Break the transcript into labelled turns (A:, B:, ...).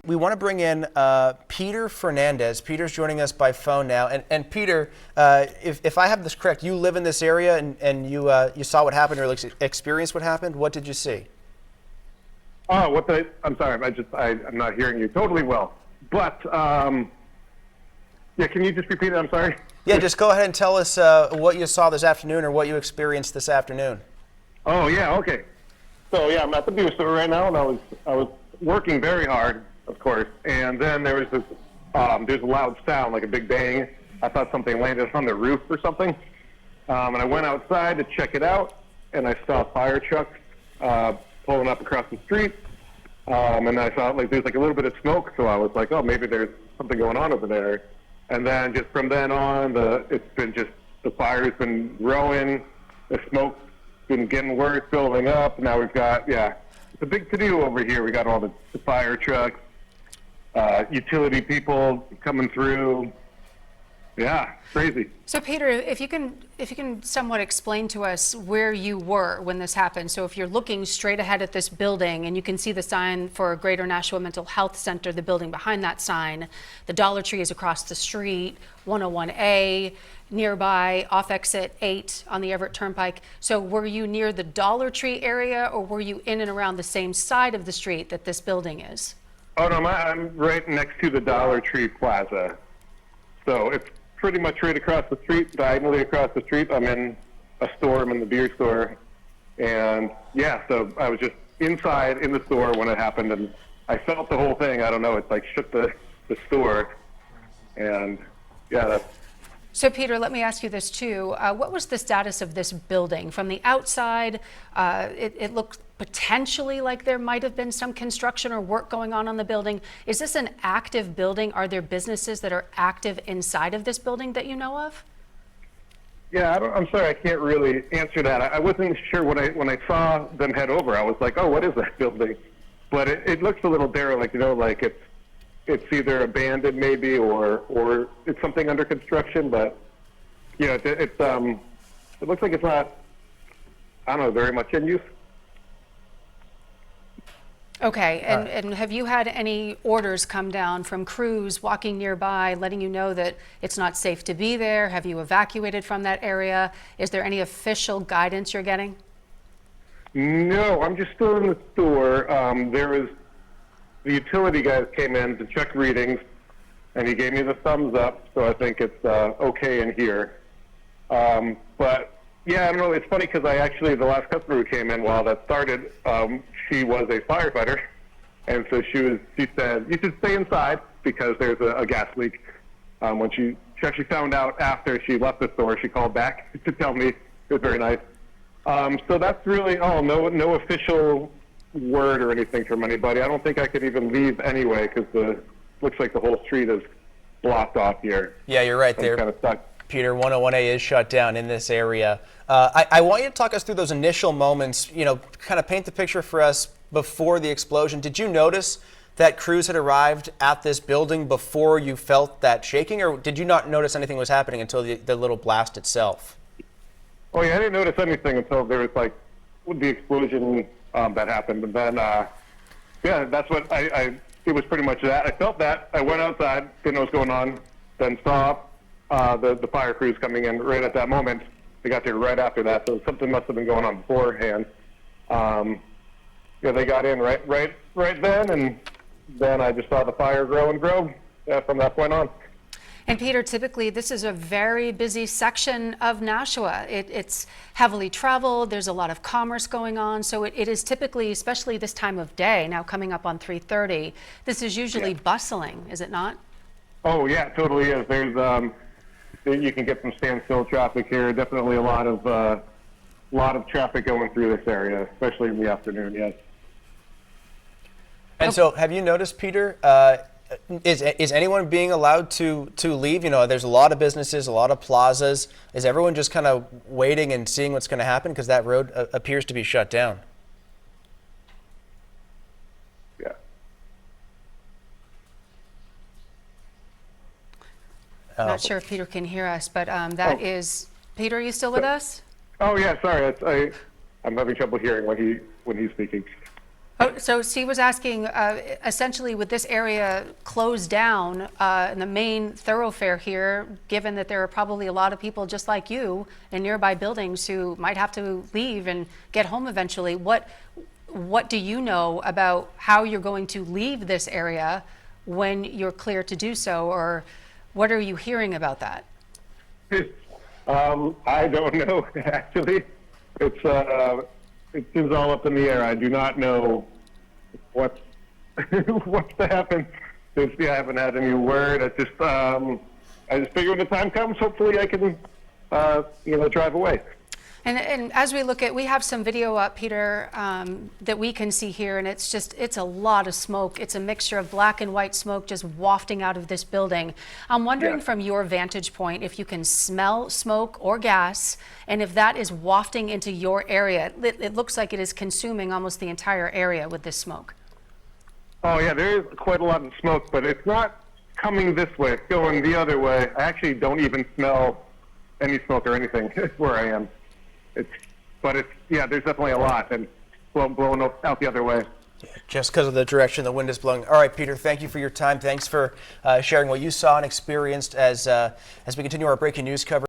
A: We want to bring in Peter Fernandez. Peter's joining us by phone now. And Peter, if I have this correct, you live in this area and you saw what happened or experienced what happened. What did you see?
B: Oh, I'm sorry. I'm not hearing you totally well. But yeah, can you just repeat it? I'm sorry.
A: Yeah, just go ahead and tell us what you saw this afternoon or what you experienced this afternoon.
B: Oh yeah, okay. So yeah, I'm at the beer store right now, and I was working very hard, of course. And then there was this there's a loud sound, like a big bang. I thought something landed on the roof or something. And I went outside to check it out, and I saw fire trucks pulling up across the street. And I saw like there's like a little bit of smoke, so I was like, oh, maybe there's something going on over there. And then just from then on, the fire's been growing, the smoke's been getting worse, building up. Now we've got, it's a big to-do over here. We got all the fire trucks, utility people coming through. Yeah, crazy.
C: So Peter, if you can somewhat explain to us where you were when this happened. So if you're looking straight ahead at this building and you can see the sign for Greater Nashua Mental Health Center, the building behind that sign, the Dollar Tree is across the street, 101A, nearby, off exit 8 on the Everett Turnpike. So were you near the Dollar Tree area, or were you in and around the same side of the street that this building is?
B: Oh no, I'm right next to the Dollar Tree Plaza. So it's pretty much right across the street, diagonally across the street. I'm in a store, I'm in the beer store. And yeah, so I was just inside in the store when it happened, and I felt the whole thing. I don't know, it's like shook the store. And yeah,
C: So Peter, let me ask you this too. What was the status of this building? From the outside, it looked potentially like there might have been some construction or work going on the building. Is this an active building? Are there businesses that are active inside of this building that you know of?
B: Yeah, I'm sorry, I can't really answer that. I wasn't sure when I saw them head over. I was like, oh, what is that building? But it looks a little derelict, you know, like it's either abandoned maybe or it's something under construction. But you know, it looks like it's not, I don't know, very much in use.
C: Okay, and have you had any orders come down from crews walking nearby, letting you know that it's not safe to be there? Have you evacuated from that area? Is there any official guidance you're getting?
B: No, I'm just still in the store. The utility guys came in to check readings, and he gave me the thumbs up, so I think it's okay in here. But yeah, I don't know. It's funny because the last customer who came in while that started, she was a firefighter, and so she said, you should stay inside because there's a gas leak. When she actually found out after she left the store, she called back to tell me. It was very nice. So that's really no official word or anything from anybody. I don't think I could even leave anyway because looks like the whole street is blocked off here.
A: Yeah, you're right there.
B: I'm kind of stuck.
A: Peter, 101A is shut down in this area. I want you to talk us through those initial moments, you know, kind of paint the picture for us before the explosion. Did you notice that crews had arrived at this building before you felt that shaking, or did you not notice anything was happening until the little blast itself?
B: Oh yeah, I didn't notice anything until there was like the explosion that happened. And then, yeah, that's what it was pretty much that. I felt that. I went outside, didn't know what was going on, then saw the fire crews coming in right at that moment. They got there right after that, so something must have been going on beforehand. Yeah, they got in right then, and then I just saw the fire grow and grow from that point on.
C: And Peter, typically this is a very busy section of Nashua. It's heavily traveled, there's a lot of commerce going on, so it is typically, especially this time of day, now coming up on 3:30, this is usually bustling, is it not?
B: Oh yeah, it totally is. There's you can get some standstill traffic here. Definitely a lot of traffic going through this area, especially in the afternoon. Yes.
A: And so, have you noticed, Peter? Is anyone being allowed to leave? You know, there's a lot of businesses, a lot of plazas. Is everyone just kind of waiting and seeing what's going to happen because that road appears to be shut down?
B: Yeah.
C: Not sure if Peter can hear us, but that is Peter. Are you still with us?
B: Oh yeah, sorry. I'm having trouble hearing when he's speaking.
C: Oh, so Steve was asking, essentially, with this area closed down in the main thoroughfare here, given that there are probably a lot of people just like you in nearby buildings who might have to leave and get home eventually, what do you know about how you're going to leave this area when you're clear to do so, or what are you hearing about that?
B: I don't know, actually. It seems all up in the air. I do not know what's to happen. I haven't had any word. I just figure when the time comes, hopefully I can, drive away.
C: And as we look at, we have some video up, Peter, that we can see here, and it's a lot of smoke. It's a mixture of black and white smoke just wafting out of this building. I'm wondering from your vantage point if you can smell smoke or gas, and if that is wafting into your area. It looks like it is consuming almost the entire area with this smoke.
B: Oh, yeah, there is quite a lot of smoke, but it's not coming this way. It's going the other way. I actually don't even smell any smoke or anything where I am. There's definitely a lot, and blowing out the other way.
A: Just because of the direction the wind is blowing. All right, Peter, thank you for your time. Thanks for sharing what you saw and experienced as we continue our breaking news coverage.